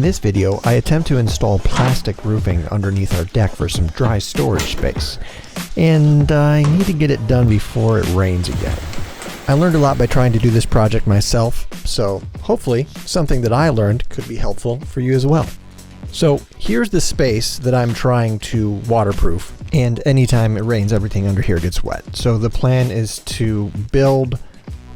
this video, I attempt to install plastic roofing underneath our deck for some dry storage space. And I need to get it done before it rains again. I learned a lot by trying to do this project myself, so hopefully something that I learned could be helpful for you as well. So here's the space that I'm trying to waterproof, and anytime it rains, everything under here gets wet. So the plan is to build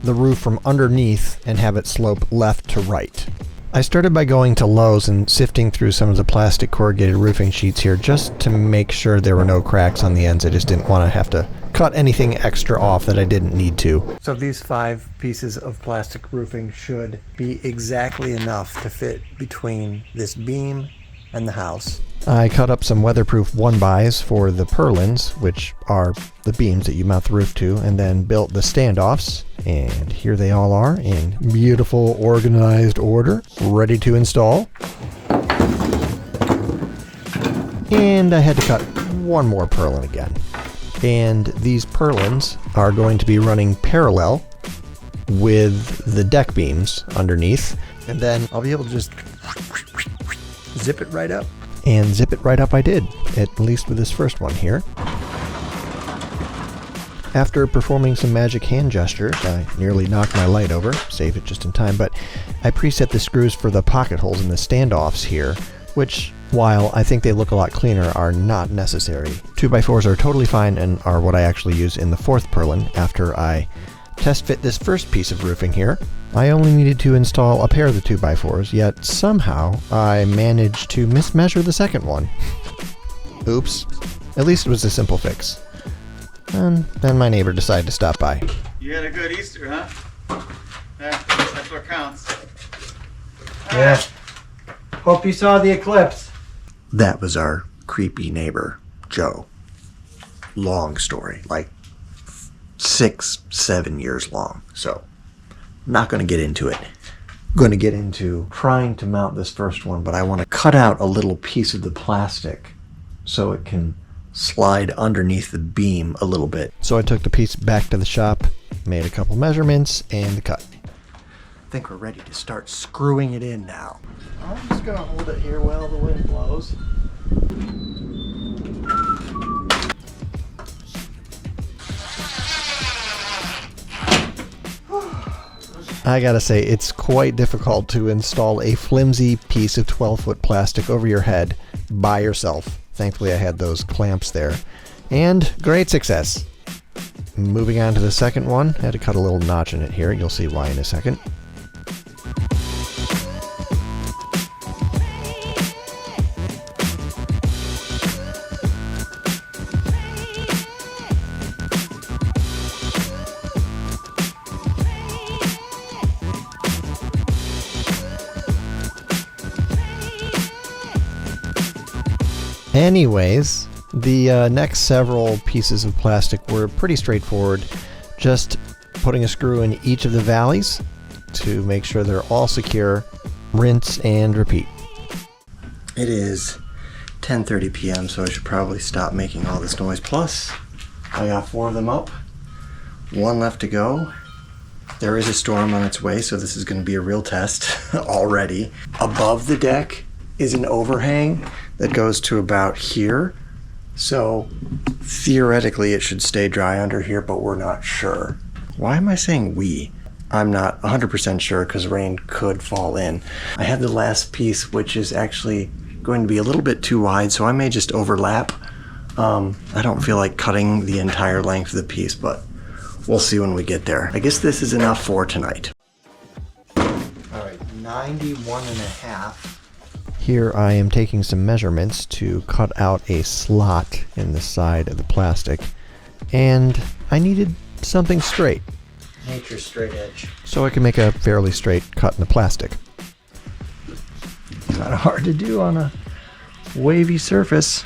the roof from underneath and have it slope left to right. I started by going to Lowe's and sifting through some of the plastic corrugated roofing sheets here just to make sure there were no cracks on the ends. I just didn't want to have to cut anything extra off that I didn't need to. So these 5 pieces of plastic roofing should be exactly enough to fit between this beam and the house. I cut up some weatherproof 1-bys for the purlins, which are the beams that you mount the roof to, and then built the standoffs. And here they all are in beautiful, organized order, ready to install. And I had to cut one more purlin again. And these purlins are going to be running parallel with the deck beams underneath. And then I'll be able to just zip it right up. And zip it right up I did, at least with this first one here. After performing some magic hand gestures, I nearly knocked my light over, saved it just in time, but I preset the screws for the pocket holes in the standoffs here, which, while I think they look a lot cleaner, are not necessary. 2x4s are totally fine and are what I actually use in the 4th purlin after I test fit this first piece of roofing here. I only needed to install a pair of the 2x4s, yet somehow I managed to mismeasure the second one. Oops. At least it was a simple fix. And then my neighbor decided to stop by. You had a good Easter, huh? Yeah, that's what counts. Yeah. Hope you saw the eclipse. That was our creepy neighbor, Joe. Long story, like 6-7 years long. So, I'm not going to get into it. I'm going to get into trying to mount this first one, but I want to cut out a little piece of the plastic so it can slide underneath the beam a little bit. So I took the piece back to the shop, made a couple measurements, and the cut. I think we're ready to start screwing it in now. I'm just going to hold it here while the wind blows. I gotta say, it's quite difficult to install a flimsy piece of 12-foot plastic over your head by yourself. Thankfully I had those clamps there. And great success. Moving on to the second one. I had to cut a little notch in it here. You'll see why in a second. Anyways, the next several pieces of plastic were pretty straightforward. Just putting a screw in each of the valleys to make sure they're all secure, rinse and repeat. It is 10:30 p.m. so I should probably stop making all this noise. Plus, I got 4 of them up, 1 left to go. There is a storm on its way, so this is going to be a real test already. Above the deck is an overhang that goes to about here. So theoretically it should stay dry under here, but we're not sure. Why am I saying we? I'm not 100% sure because rain could fall in. I have the last piece, which is actually going to be a little bit too wide, so I may just overlap. I don't feel like cutting the entire length of the piece, but we'll see when we get there. I guess this is enough for tonight. All right, 91.5. Here I am taking some measurements to cut out a slot in the side of the plastic, and I needed something straight. Nature's straight edge. So I can make a fairly straight cut in the plastic. Kind of hard to do on a wavy surface.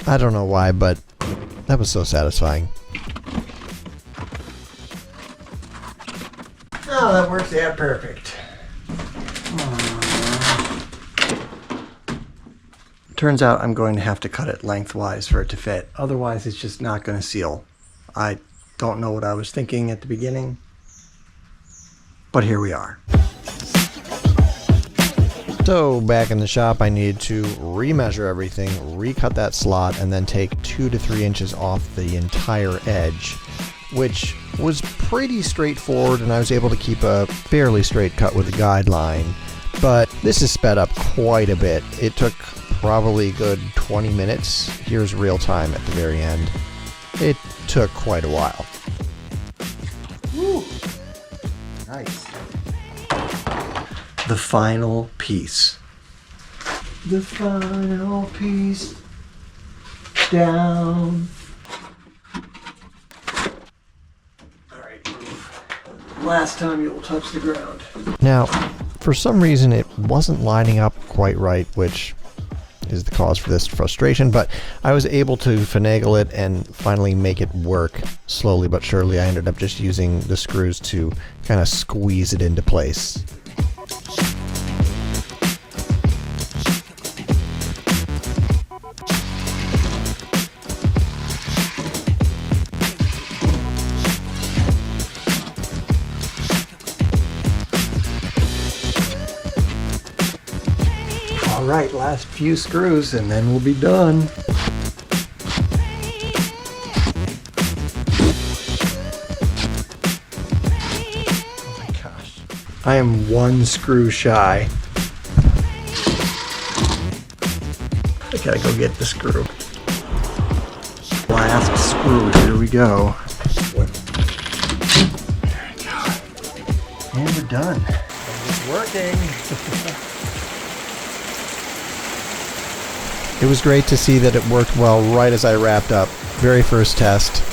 I don't know why, but that was so satisfying. Oh, that works out perfect. Turns out I'm going to have to cut it lengthwise for it to fit. Otherwise, it's just not going to seal. I don't know what I was thinking at the beginning, but here we are. So back in the shop, I needed to remeasure everything, recut that slot, and then take 2 to 3 inches off the entire edge, which was pretty straightforward, and I was able to keep a fairly straight cut with a guideline. But this is sped up quite a bit. It took probably a good 20 minutes. Here's real time at the very end. It took quite a while. Woo. Nice. The final piece. The final piece down. Alright, last time you'll touch the ground. Now, for some reason it wasn't lining up quite right, which is the cause for this frustration, but I was able to finagle it and finally make it work. Slowly but surely, I ended up just using the screws to kind of squeeze it into place. Alright, last few screws and then we'll be done. Oh my gosh. I am 1 screw shy. I gotta go get the screw. Last screw, here we go. There we go. And we're done. It's working. It was great to see that it worked well right as I wrapped up. Very first test.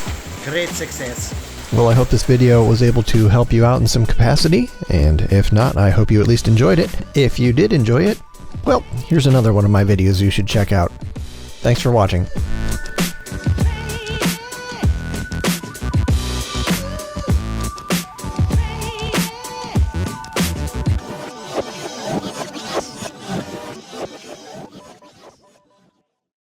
Great success. Well, I hope this video was able to help you out in some capacity, and if not, I hope you at least enjoyed it. If you did enjoy it, well, here's another one of my videos you should check out. Thanks for watching.